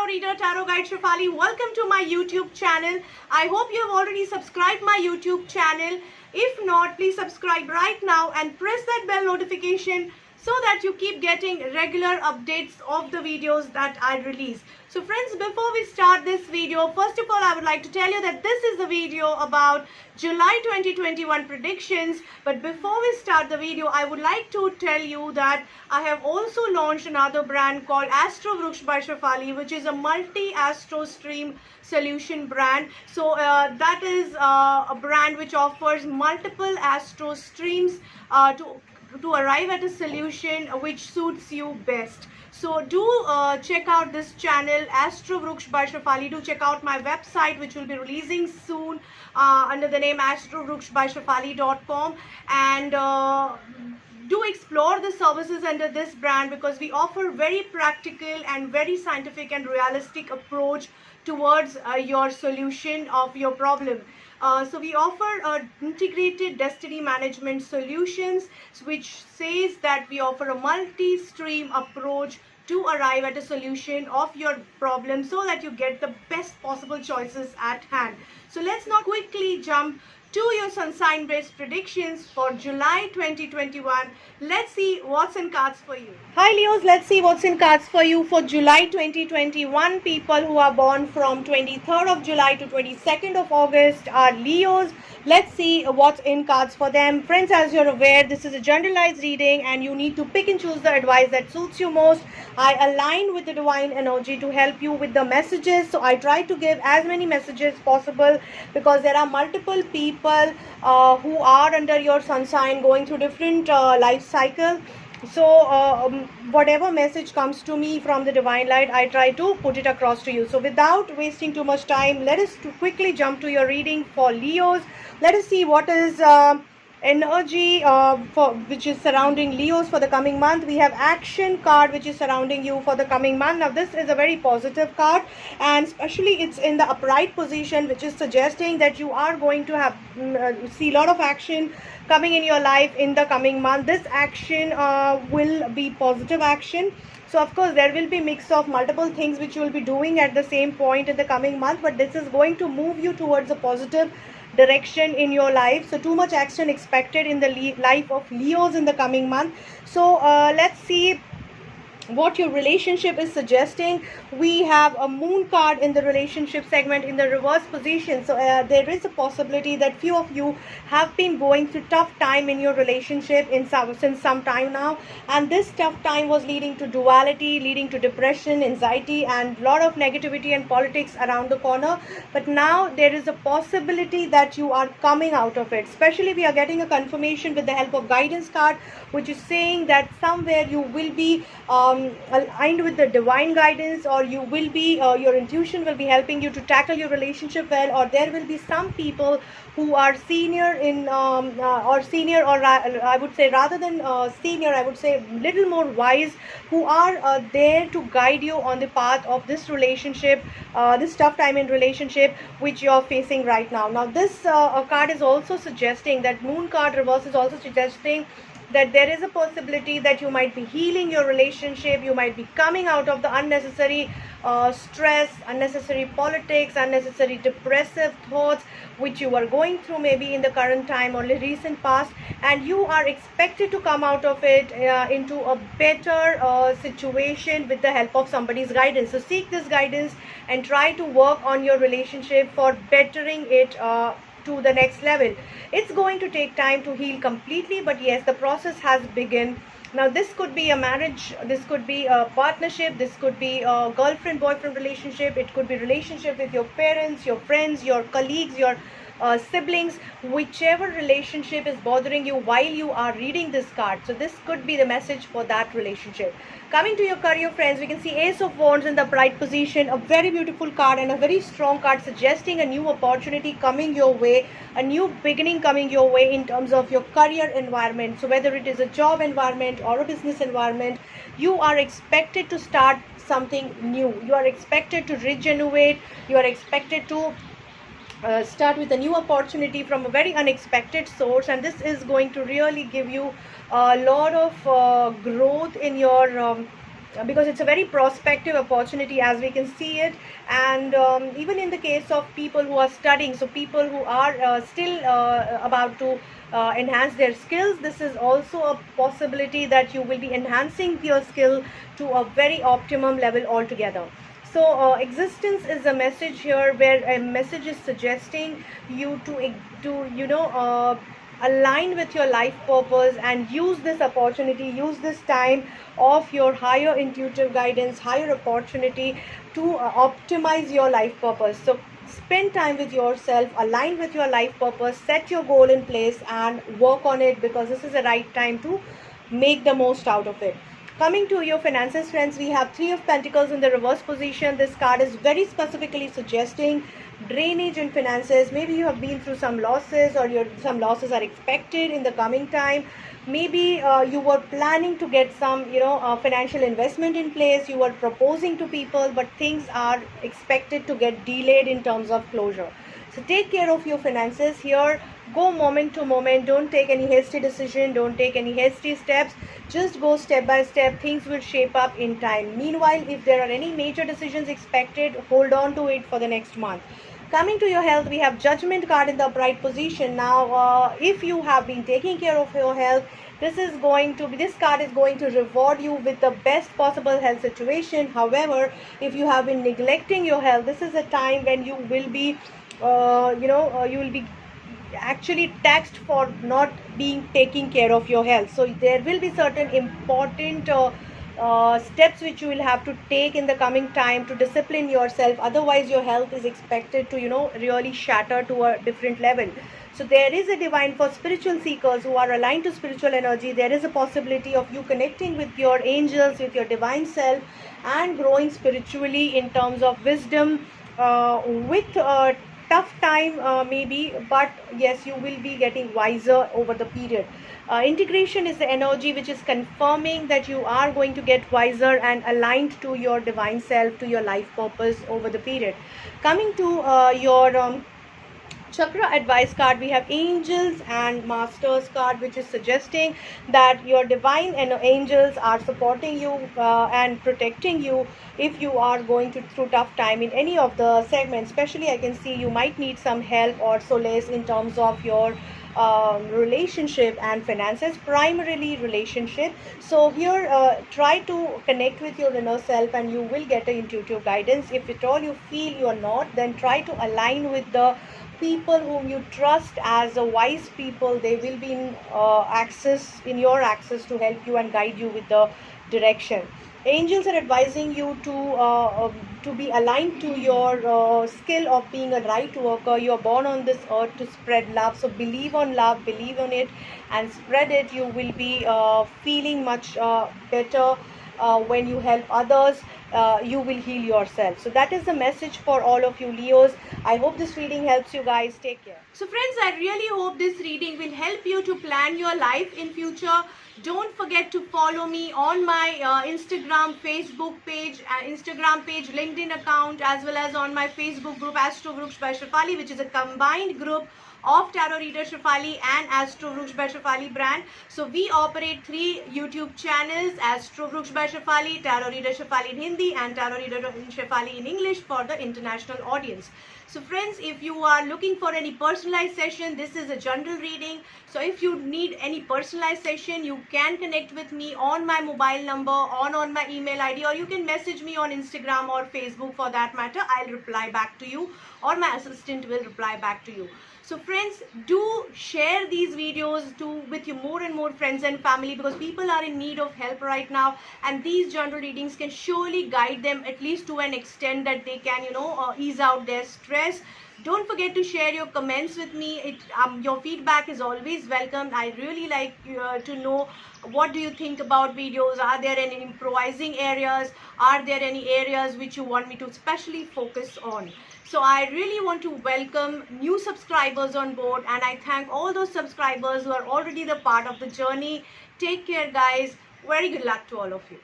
Reader Tarot Guide Shefali. Welcome to my YouTube channel. I hope you have already subscribed my YouTube channel. If not, please subscribe right now and press that bell notification so that you keep getting regular updates of the videos that I release. So friends, before we start this video, first of all, I would like to tell you that this is the video about July 2021 predictions. But before we start the video, I would like to tell you that I have also launched another brand called Astro Vruksh by Shefali, which is a multi-astro stream solution brand. So that is a brand which offers multiple astro streams to arrive at a solution which suits you best. So do check out this channel, Astro Vruksh by Shefali. Do check out my website, which will be releasing soon under the name astrovruksbyshefali.com, and do explore the services under this brand, because we offer very practical and very scientific and realistic approach towards your solution of your problem. So we offer integrated destiny management solutions, which says that we offer a multi-stream approach to arrive at a solution of your problem so that you get the best possible choices at hand. So let's now quickly jump to your sun sign based predictions for July 2021. Let's see what's in cards for you. Hi Leos, let's see what's in cards for you for July 2021. People who are born from 23rd of July to 22nd of August are Leos. Let's see what's in cards for them. Friends, as you're aware, this is a generalized reading and you need to pick and choose the advice that suits you most. I align with the divine energy to help you with the messages. So I try to give as many messages possible, because there are multiple people who are under your sun sign going through different life cycle. So whatever message comes to me from the divine light, I try to put it across to you. So without wasting too much time, let us quickly jump to your reading for Leos. Let us see what is energy which is surrounding Leos for the coming month. We have action card which is surrounding you for the coming month. Now this is a very positive card, and especially it's in the upright position, which is suggesting that you are going to have see a lot of action coming in your life in the coming month. This action will be positive action. So of course there will be mix of multiple things which you will be doing at the same point in the coming month, but this is going to move you towards a positive direction in your life. So too much action expected in the life of Leos in the coming month. So let's see what your relationship is suggesting. We have a moon card in the relationship segment in the reverse position. So there is a possibility that few of you have been going through tough time in your relationship since some time now, and this tough time was leading to duality, leading to depression, anxiety, and a lot of negativity and politics around the corner. But now there is a possibility that you are coming out of it. Especially we are getting a confirmation with the help of guidance card, which is saying that somewhere you will be aligned with the divine guidance, or you will be your intuition will be helping you to tackle your relationship well, or there will be some people who are senior in or senior, or I would say rather than senior, I would say little more wise, who are there to guide you on the path of this relationship, this tough time in relationship which you are facing right now. Now this card is also suggesting that moon card reverse is also suggesting that there is a possibility that you might be healing your relationship, you might be coming out of the unnecessary stress, unnecessary politics, unnecessary depressive thoughts which you are going through maybe in the current time or the recent past, and you are expected to come out of it into a better situation with the help of somebody's guidance. So seek this guidance and try to work on your relationship for bettering it to the next level. It's going to take time to heal completely, but yes, the process has begun. Now this could be a marriage, this could be a partnership, this could be a girlfriend boyfriend relationship, it could be relationship with your parents, your friends, your colleagues, your siblings, whichever relationship is bothering you while you are reading this card. So this could be the message for that relationship. Coming to your career, friends, we can see Ace of Wands in the upright position, a very beautiful card and a very strong card suggesting a new opportunity coming your way, a new beginning coming your way in terms of your career environment. So whether it is a job environment or a business environment, you are expected to start something new. You are expected to regenerate. You are expected to start with a new opportunity from a very unexpected source, and this is going to really give you a lot of growth in your because it's a very prospective opportunity as we can see it. And even in the case of people who are studying, so people who are still about to enhance their skills, this is also a possibility that you will be enhancing your skill to a very optimum level altogether. So existence is a message here, where a message is suggesting you to align with your life purpose and use this opportunity, use this time of your higher intuitive guidance, higher opportunity to optimize your life purpose. So spend time with yourself, align with your life purpose, set your goal in place and work on it, because this is the right time to make the most out of it. Coming to your finances, friends, we have Three of Pentacles in the reverse position. This card is very specifically suggesting drainage in finances. Maybe you have been through some losses, or some losses are expected in the coming time. Maybe you were planning to get some financial investment in place. You were proposing to people, but things are expected to get delayed in terms of closure. So take care of your finances here. Go moment to moment. Don't take any hasty decision. Don't take any hasty steps. Just go step by step. Things will shape up in time. Meanwhile, if there are any major decisions expected, hold on to it for the next month. Coming to your health, we have Judgment card in the upright position. Now, if you have been taking care of your health, this card is going to reward you with the best possible health situation. However, if you have been neglecting your health, this is a time when you will be you will be actually taxed for not being taking care of your health. So there will be certain important steps which you will have to take in the coming time to discipline yourself. Otherwise your health is expected to really shatter to a different level. So there is a divine for spiritual seekers who are aligned to spiritual energy. There is a possibility of you connecting with your angels, with your divine self, and growing spiritually in terms of wisdom, with tough time maybe, but yes, you will be getting wiser over the period. Integration is the energy which is confirming that you are going to get wiser and aligned to your divine self, to your life purpose over the period. Coming to your chakra advice card, we have Angels and Masters card, which is suggesting that your divine angels are supporting you and protecting you if you are going through tough time in any of the segments. Especially I can see you might need some help or solace in terms of your relationship and finances, primarily relationship. So here try to connect with your inner self and you will get an intuitive guidance. If at all you feel you are not, then try to align with the people whom you trust as a wise people. They will be in your access to help you and guide you with the direction. Angels are advising you to be aligned to your skill of being a right worker. You are born on this earth to spread love. So believe on love, believe on it and spread it. You will be feeling much better when you help others. You will heal yourself. So that is the message for all of you Leos. I hope this reading helps you guys. Take care. So friends, I really hope this reading will help you to plan your life in future. Don't forget to follow me on my Instagram, Facebook page, LinkedIn account, as well as on my Facebook group Astro Vruksha by Shefali, which is a combined group of Tarot Reader Shefali and Astro Vruksha by Shefali brand. So we operate 3 YouTube channels: Astro Vruksha by Shefali, Tarot Reader Shefali in Hindi, and Tarot Reader Shefali in English for the international audience. So friends, if you are looking for any personalized session, this is a general reading. So if you need any personalized session, you can connect with me on my mobile number, on my email ID, or you can message me on Instagram or Facebook for that matter. I'll reply back to you, or my assistant will reply back to you. So friends, do share these videos with your more and more friends and family, because people are in need of help right now, and these general readings can surely guide them, at least to an extent that they can ease out their stress. Don't forget to share your comments with me. Your feedback is always welcome. I really like to know what do you think about videos. Are there any improvising areas? Are there any areas which you want me to specially focus on? So I really want to welcome new subscribers on board, and I thank all those subscribers who are already the part of the journey. Take care guys. Very good luck to all of you.